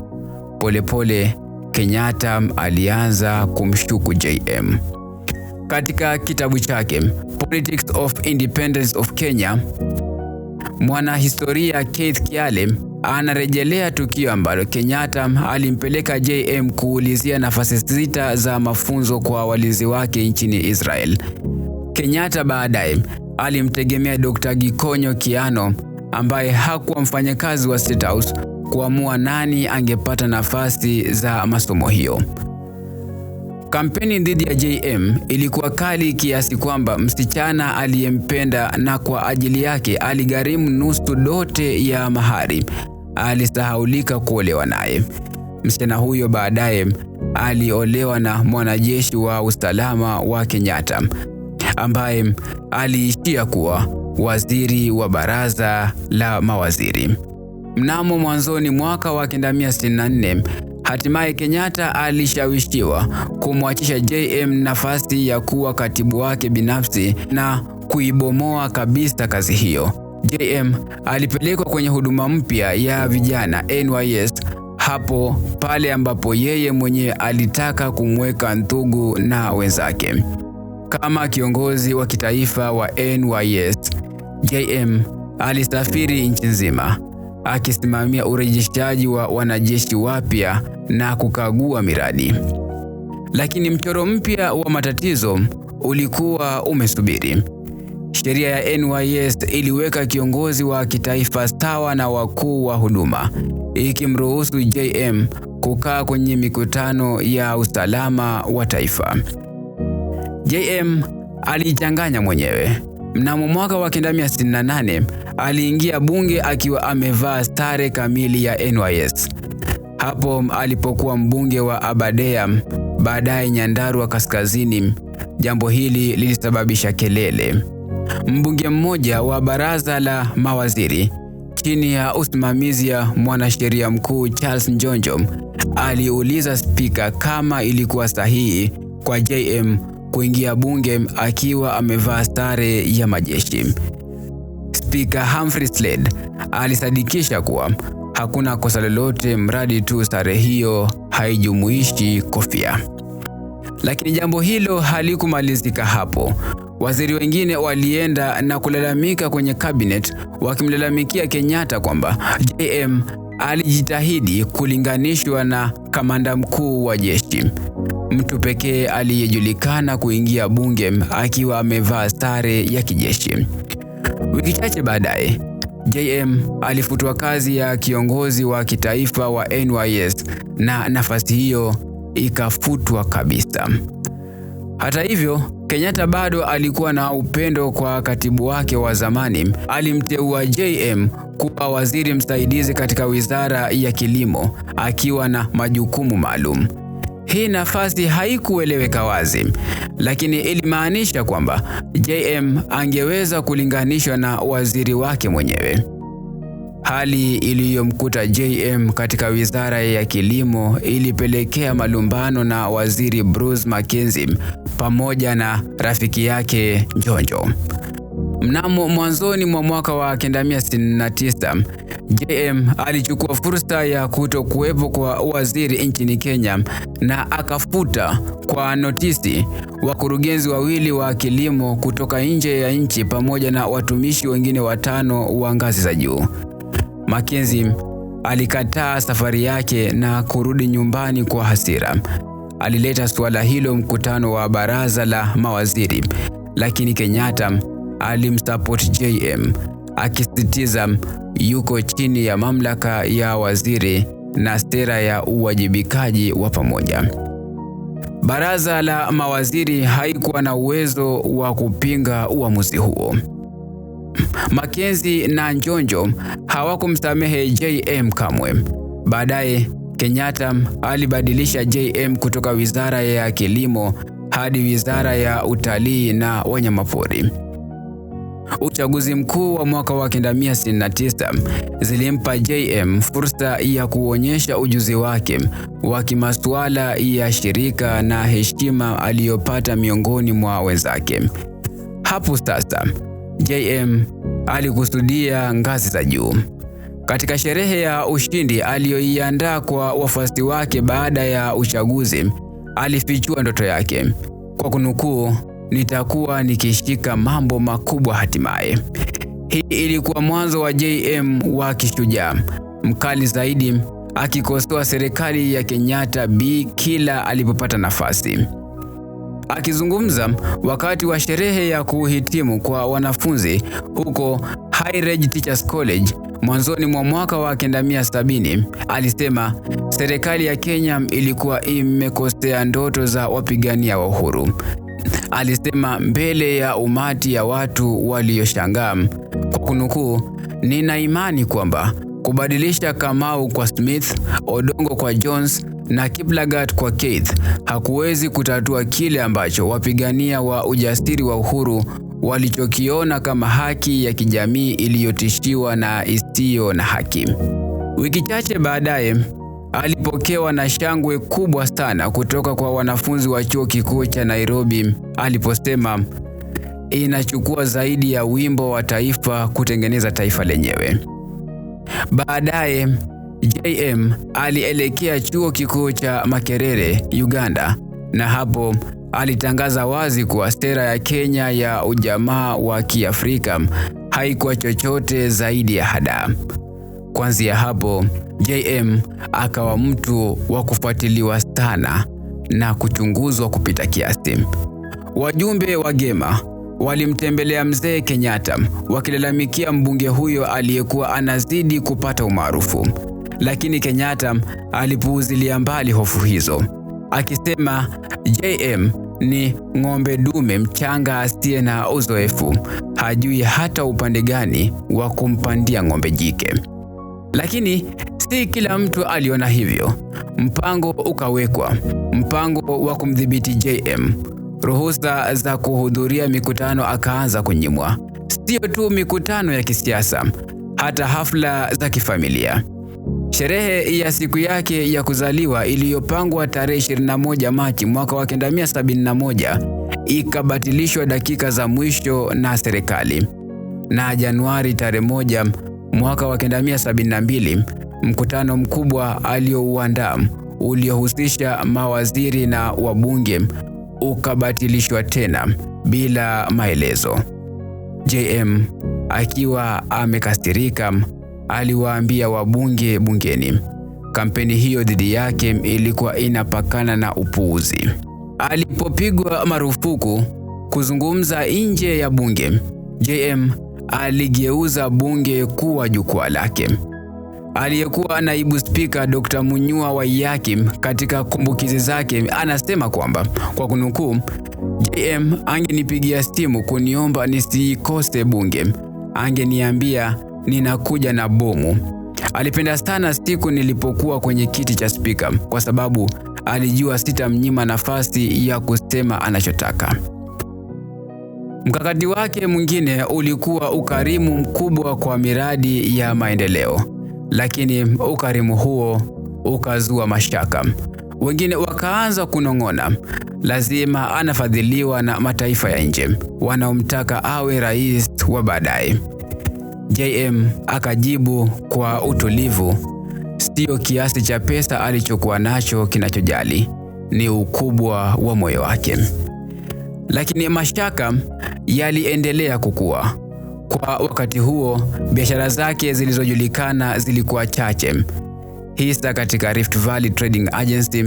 Polepole Kenyatta alianza kumshuku JM. Katika kitabu chake Politics of Independence of Kenya, mwanahistoria Keith Kiale anarejelea tukio ambalo Kenyatta alimpeleka JM kuulizia nafasi 6 za mafunzo kwa walinzi wake nchini Israel. Kenyatta baadaye alimtegemea Dr. Gikonyo Kiano, ambaye hakuwa mfanyakazi wa State House, kuamua nani angepata nafasi za masomo hiyo. Kampeni dhidi ya JM ilikuwa kali kiasi kwamba msichana aliyempenda na kwa ajili yake aligharimu nusu dote ya mahari alisahaulika kuolewa naye. Msichana huyo baadaye aliolewa na mwanajeshi wa usalama wa Kenyatta, ambaye aliishia kuwa waziri wa baraza la mawaziri. Mnamo mwanzoni mwaka wa 1964, hatimaye Kenyatta alishawishiwa kumwachisha JM nafasi ya kuwa katibu wake binafsi na kuibomoa kabisa kazi hiyo. JM alipelekwa kwenye huduma mpya ya vijana NYS, hapo pale ambapo yeye mwenyewe alitaka kumweka Nthugu na wenzake. Kama kiongozi wa kitaifa wa NYS, JM alisafiri nchi nzima akisimamia urejeshaji wa wanajeshi wapya na kukagua miradi. Lakini mchoro mpya wa matatizo ulikuwa umesubiri. Sheria ya NYS iliweka kiongozi wa kitaifa sawa na wakuu wa huduma, ikimruhusu JM kukaa kwenye mikutano ya usalama wa taifa. JM alichanganya mwenyewe. Mnamo mwaka wa 1968 aliingia bunge akiwa amevaa sare kamili ya NYS. Hapo alipokuwa mbunge wa Aberdare, baadaye Nyandarua Kaskazini. Jambo hili lilisababisha kelele. Mbunge mmoja wa baraza la mawaziri chini ya usimamizi ya mwanasheria mkuu Charles Njonjo aliuliza spika kama ilikuwa sahihi kwa JM kuingia bunge akiwa amevaa sare ya majeshi. Spika Humphrey Slade alisadikisha kuwa hakuna kosa lolote mradi tu sare hiyo haijumuishi kofia. Lakini jambo hilo halikumalizika hapo. Waziri wengine walienda na kulalamika kwenye cabinet wakimlalamikia Kenyatta kwamba JM alijitahidi kulinganishwa na kamanda mkuu wa jeshi, mtu pekee aliyejulikana kuingia bunge akiwa amevaa sare ya kijeshi. Wiki chache baadaye, JM alifutwa kazi ya kiongozi wa kitaifa wa NYS na nafasi hiyo ikafutwa kabisa. Hata hivyo, Kenyatta bado alikuwa na upendo kwa katibu wake wa zamani. Alimteua JM kuwa waziri msaidizi katika wizara ya kilimo akiwa na majukumu maalum. Hii nafasi haikueleweka wazi, lakini ilimaanisha kwamba JM angeweza kulinganishwa na waziri wake mwenyewe. Hali iliyomkuta JM katika wizara ya kilimo ilipelekea malumbano na waziri Bruce Mackenzie pamoja na rafiki yake Njonjo. Mnamo mwanzoni mwa mwaka wa 1969, JM alichukua fursa ya kutokuwepo kwa waziri nchini Kenya na akafuta kwa notisi wakurugenzi wawili wa kilimo kutoka nje ya nchi pamoja na watumishi wengine 5 wa ngazi za juu. Mackenzie alikataa safari yake na kurudi nyumbani kwa hasira. Alileta suala hilo mkutano wa baraza la mawaziri, lakini Kenyatta alimsupport JM akisisitiza yuko chini ya mamlaka ya waziri na sera ya uwajibikaji wa pamoja. Baraza la mawaziri haikuwa na uwezo wa kupinga uamuzi huo. Mackenzie na Njonjo hawakumsamehe JM kamwe. Baadaye Kenyatta alibadilisha JM kutoka wizara ya kilimo hadi wizara ya utalii na wanyamapori. Uchaguzi mkuu wa mwaka wa 1969 zilimpa JM fursa ya kuonyesha ujuzi wake wa kimasuala ya shirika na heshima aliyopata miongoni mwa wenzake. Hapo sasa JM alikusudia ngazi za juu. Katika sherehe ya ushindi aliyoiandaa kwa wafuasi wake baada ya uchaguzi, alifichua ndoto yake kwa kunukuu, "Nitakuwa nikishika mambo makubwa hatimaye." Hii ilikuwa mwanzo wa JM wa kishujaa, mkali zaidi, akikosoa serikali ya Kenyatta kila alipopata nafasi. Akizungumza wakati wa sherehe ya kuhitimu kwa wanafunzi huko High Ridge Teachers College mwanzoni mwa mwaka wa 1970, alisema serikali ya Kenya ilikuwa imekosea ndoto za wapigania wa uhuru. Alisema mbele ya umati ya watu walioshangaa kwa kunukuu, "Nina imani kwamba kubadilisha Kamau kwa Smith, Odongo kwa Jones na Kiplagat kwa Keith hakuwezi kutatua kile ambacho wapigania wa ujasiri wa uhuru walichokiona kama haki ya kijamii iliyotishiwa na isiyo na haki." Wiki chache baadaye alipokewa na shangwe kubwa sana kutoka kwa wanafunzi wa chuo kikuu cha Nairobi aliposema, "Inachukua zaidi ya wimbo wa taifa kutengeneza taifa lenyewe." Baadaye JM alielekea chuo kikuu cha Makerere, Uganda, na hapo alitangaza wazi kuwa sera ya Kenya ya ujamaa wa Kiafrika haikuwa chochote zaidi ya hadaa. Kuanzia hapo JM akawa mtu wa kufuatiliwa sana na kuchunguzwa kupita kiasi. Wajumbe wa Gema walimtembelea mzee Kenyatta wakilalamikia mbunge huyo aliyekuwa anazidi kupata umaarufu, lakini Kenyatta alipuuzilia mbali hofu hizo, akisema JM ni ng'ombe dume mchanga asiye na uzoefu, hajui hata upande gani wa kumpandia ng'ombe jike. Lakini si kila mtu aliona hivyo. Mpango ukawekwa, mpango wa kumdhibiti JM. Ruhusa za kuhudhuria mikutano akaanza kunyimwa, sio tu mikutano ya kisiasa, hata hafla za kifamilia. Sherehe ya siku yake ya kuzaliwa iliyopangwa tarehe 21 Machi mwaka wa 1971 ikabatilishwa dakika za mwisho na serikali. Na Januari tarehe 1 mwaka wa 1972 Mkutano mkubwa aliouandaa uliohusisha mawaziri na wabunge ukabatilishwa tena bila maelezo. JM akiwa amekasirika aliwaambia wabunge bungeni kampeni hiyo dhidi yake ilikuwa inapakana na upuuzi. Alipopigwa marufuku kuzungumza nje ya bunge, JM aligeuza bunge kuwa jukwaa lake. Aliyekuwa naibu spika Dr. Munyua Waiyaki katika kumbukizi zake anasema kwamba, kwa kunukuu, JM angenipigia simu kuniomba nisikose bunge. Angeniambia ninakuja na bomu. Alipenda sana siku nilipokuwa kwenye kiti cha spika kwa sababu alijua sitamnyima nafasi ya kusema anachotaka. Mkakati wake mwingine ulikuwa ukarimu mkubwa kwa miradi ya maendeleo, lakini ukarimu huo ukazua mashaka. Wengine wakaanza kunong'ona, lazima anafadhiliwa na mataifa ya nje wanaomtaka awe rais wa baadaye. JM akajibu kwa utulivu, sio kiasi cha pesa alichokuwa nacho kinachojali, ni ukubwa wa moyo wake. Lakini mashaka yaliendelea kukua. Kwa wakati huo, biashara zake zilizojulikana zilikuwa chache. Hisa katika Rift Valley Trading Agency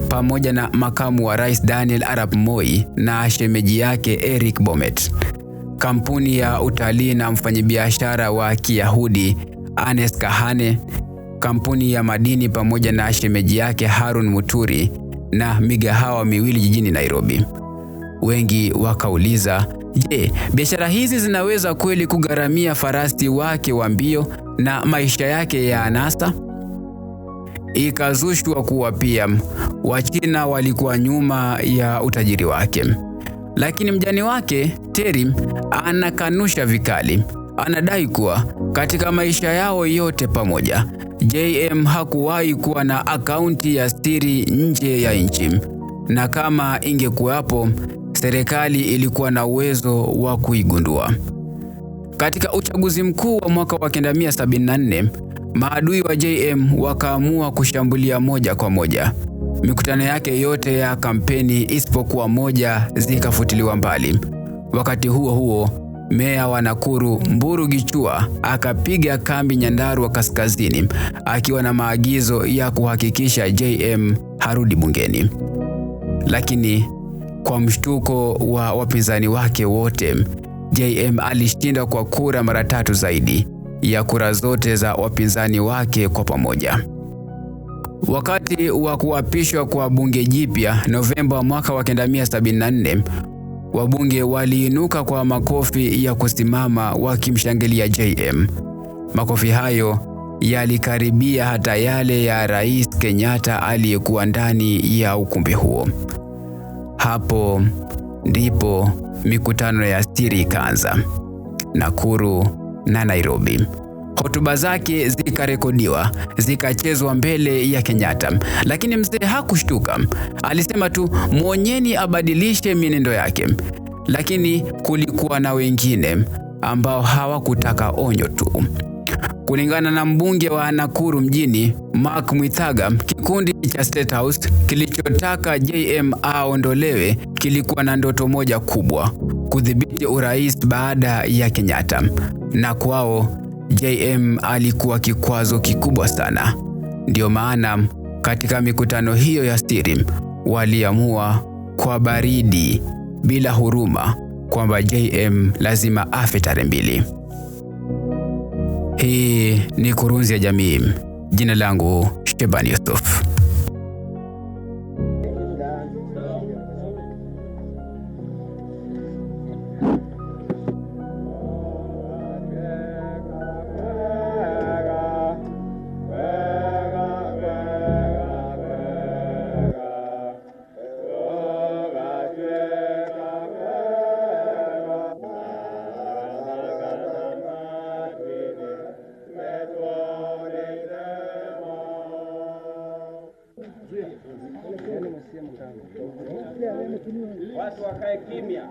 pamoja na makamu wa rais Daniel Arap Moi na shemeji yake Eric Bomet. Kampuni ya utalii na mfanyabiashara wa Kiyahudi Anes Kahane, kampuni ya madini pamoja na shemeji yake Harun Muturi na migahawa miwili jijini Nairobi. Wengi wakauliza, je, biashara hizi zinaweza kweli kugharamia farasi wake wa mbio na maisha yake ya anasa? Ikazushwa kuwa pia Wachina walikuwa nyuma ya utajiri wake. Lakini mjane wake Terry anakanusha vikali. Anadai kuwa katika maisha yao yote pamoja, JM hakuwahi kuwa na akaunti ya siri nje ya nchi, na kama ingekuwapo, serikali ilikuwa na uwezo wa kuigundua. Katika uchaguzi mkuu wa mwaka wa 1974, maadui wa JM wakaamua kushambulia moja kwa moja. Mikutano yake yote ya kampeni isipokuwa moja zikafutiliwa mbali. Wakati huo huo, meya wa Nakuru Mburu Gichua akapiga kambi Nyandarua Kaskazini akiwa na maagizo ya kuhakikisha JM harudi bungeni. Lakini kwa mshtuko wa wapinzani wake wote, JM alishinda kwa kura mara 3 zaidi ya kura zote za wapinzani wake kwa pamoja. Wakati wa kuapishwa kwa bunge jipya Novemba mwaka wa 1974, wabunge waliinuka kwa makofi ya kusimama wakimshangilia JM. Makofi hayo yalikaribia hata yale ya Rais Kenyatta aliyekuwa ndani ya ukumbi huo. Hapo ndipo mikutano ya siri ikaanza, Nakuru na Nairobi. Hotuba zake zikarekodiwa, zikachezwa mbele ya Kenyatta, lakini mzee hakushtuka. Alisema tu, muonyeni abadilishe mienendo yake. Lakini kulikuwa na wengine ambao hawakutaka onyo tu. Kulingana na mbunge wa Nakuru mjini Mark Mwithaga, kikundi cha State House kilichotaka JM aondolewe kilikuwa na ndoto moja kubwa: kudhibiti urais baada ya Kenyatta. Na kwao JM alikuwa kikwazo kikubwa sana. Ndio maana katika mikutano hiyo ya siri waliamua kwa baridi bila huruma kwamba JM lazima afe tarehe 2. Hii ni Kurunzi ya Jamii. Jina langu Shebani Yusuf. Watu wakae kimya.